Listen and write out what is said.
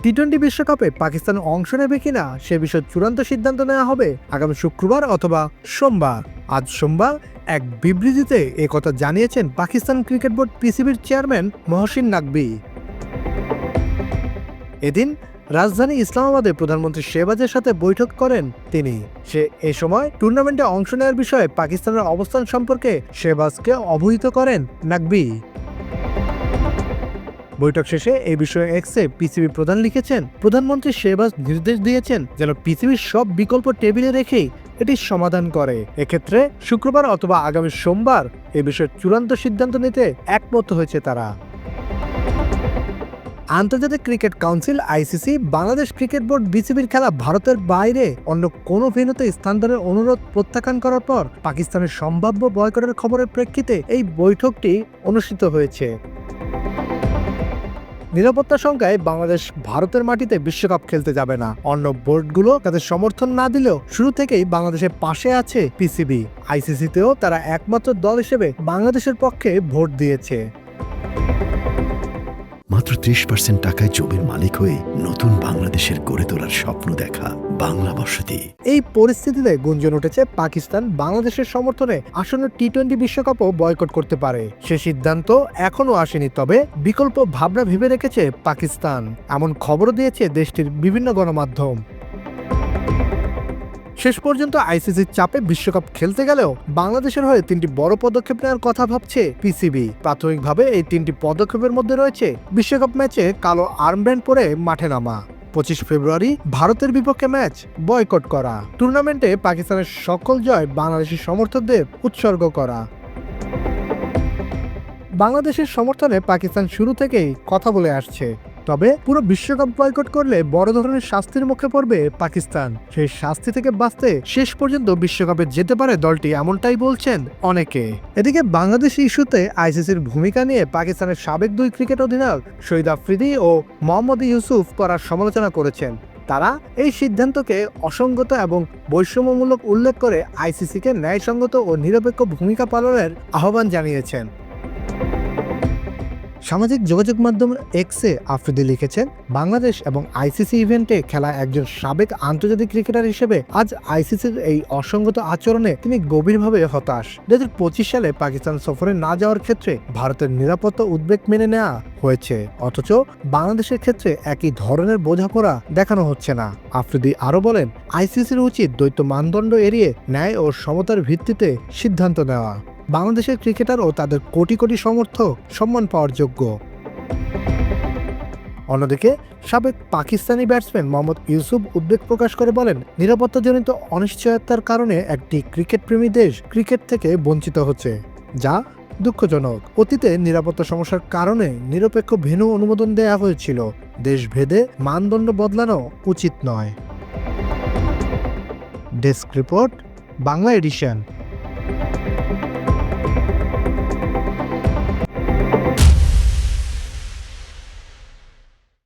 টি-20 বিশ্বকাপে পাকিস্তান অংশ নেবে কিনা সে বিষয়ে চূড়ান্ত সিদ্ধান্ত নেওয়া হবে আগামী শুক্রবার অথবা সোমবার। আজ সোমবার এক বিবৃতিতে একথা জানিয়েছেন পাকিস্তান ক্রিকেট বোর্ড পিসিবির চেয়ারম্যান মহসিন নাকভি। এদিন রাজধানী ইসলামাবাদে প্রধানমন্ত্রী শেহবাজের সাথে বৈঠক করেন তিনি। এ সময় টুর্নামেন্টে অংশ নেওয়ার বিষয়ে পাকিস্তানের অবস্থান সম্পর্কে শেহবাজকে অবহিত করেন নাকভি। বৈঠক শেষে এই বিষয়ে এক্সে পিসিবি প্রধান লিখেছেন, প্রধানমন্ত্রী শেহবাজ নির্দেশ দিয়েছেন যেন পিসিবির সব বিকল্প টেবিলে রেখেই এটি সমাধান করে। এক্ষেত্রে শুক্রবার অথবা আগামী সোমবার এ বিষয়ে চূড়ান্ত সিদ্ধান্ত নিতে একমত হয়েছে তারা। আন্তর্জাতিক cricket council ICC Bangladesh cricket board বিসিবির খেলা ভারতের বাইরে অন্য কোনো ভেন্যুতে স্থানান্তরের অনুরোধ প্রত্যাখ্যান করার পর পাকিস্তানের সম্ভাব্য বয়কটের খবরের প্রেক্ষিতে এই বৈঠকটি অনুষ্ঠিত হয়েছে। নিরাপত্তা সংখ্যায় বাংলাদেশ ভারতের মাটিতে বিশ্বকাপ খেলতে যাবে না। অন্য বোর্ডগুলো তাদের সমর্থন না দিলেও শুরু থেকেই বাংলাদেশের পাশে আছে পিসিবি। আইসিসিতেও তারা একমাত্র দল হিসেবে বাংলাদেশের পক্ষে ভোট দিয়েছে। মাত্র 30% টাকায় জমির মালিক হয়ে নতুন বাংলাদেশের গড়ে তোলার স্বপ্ন দেখা বাংলা বসতি। এই পরিস্থিতিতে গুঞ্জন উঠেছে পাকিস্তান বাংলাদেশের সমর্থনে আসন্ন টি-20 বিশ্বকাপও বয়কট করতে পারে। সে সিদ্ধান্ত এখনো আসেনি, তবে বিকল্প ভাবনা ভেবে রেখেছে পাকিস্তান, এমন খবরও দিয়েছে দেশটির বিভিন্ন গণমাধ্যম। শেষ পর্যন্ত আইসিসির চাপে বিশ্বকাপ খেলতে গেলেও বাংলাদেশের হয়ে 3টি বড় পদক্ষেপ নেওয়ার কথা ভাবছে পিসিবি। প্রাথমিকভাবে এই 3টি পদক্ষেপের মধ্যে রয়েছে বিশ্বকাপ ম্যাচে কালো আর্মব্যান্ড পরে মাঠে নামা, 25 ফেব্রুয়ারি ভারতের বিপক্ষে ম্যাচ বয়কট করা, টুর্নামেন্টে পাকিস্তানের সকল জয় বাংলাদেশি সমর্থকদের উৎসর্গ করা। বাংলাদেশের সমর্থনে পাকিস্তান শুরু থেকেই কথা বলে আসছে, তবে পুরো বিশ্বকাপ বয়কট করলে বড় ধরনের শাস্তির মুখে পড়বে পাকিস্তান। সেই শাস্তি থেকে বাঁচতে শেষ পর্যন্ত বিশ্বকাপে যেতে পারে দলটি, এমনটাই বলছেন অনেকে। এদিকে বাংলাদেশ ইস্যুতে আইসিসির ভূমিকা নিয়ে পাকিস্তানের সাবেক 2 ক্রিকেট অধিনায়ক শহীদ আফ্রিদি ও মোহাম্মদ ইউসুফ করার সমালোচনা করেছেন। তারা এই সিদ্ধান্তকে অসঙ্গত এবং বৈষম্যমূলক উল্লেখ করে আইসিসিকে ন্যায়সঙ্গত ও নিরপেক্ষ ভূমিকা পালনের আহ্বান জানিয়েছেন। সামাজিক যোগাযোগ মাধ্যম এক্সে আফ্রিদি লিখেছেন, বাংলাদেশ এবং আইসিসি ইভেন্টে খেলা একজন সাবেক আন্তর্জাতিক ক্রিকেটার হিসেবে আজ আইসিসির এই অসঙ্গত আচরণে তিনি গভীরভাবে হতাশ। 2025 সালে পাকিস্তান সফরে না যাওয়ার ক্ষেত্রে ভারতের নিরাপত্তা উদ্বেগ মেনে নেওয়া হয়েছে, অথচ বাংলাদেশের ক্ষেত্রে একই ধরনের বোঝাপড়া দেখানো হচ্ছে না। আফ্রিদি আরও বলেন, আইসিসির উচিত দ্বৈত মানদণ্ড এড়িয়ে ন্যায় ও সমতার ভিত্তিতে সিদ্ধান্ত নেওয়া। বাংলাদেশের ক্রিকেটার ও তাদের কোটি কোটি সমর্থক সম্মান পাওয়ার যোগ্য। অন্যদিকে সাবেক পাকিস্তানি ব্যাটসম্যান মোহাম্মদ ইউসুফ উদ্বেগ প্রকাশ করে বলেন, নিরাপত্তাজনিত অনিশ্চয়তার কারণে একটি ক্রিকেট প্রেমী দেশ ক্রিকেট থেকে বঞ্চিত হচ্ছে, যা দুঃখজনক। অতীতে নিরাপত্তা সমস্যার কারণে নিরপেক্ষ ভেন্যু অনুমোদন দেওয়া হয়েছিল। দেশভেদে মানদণ্ড বদলানো উচিত নয়। Desk report, Bangla addition.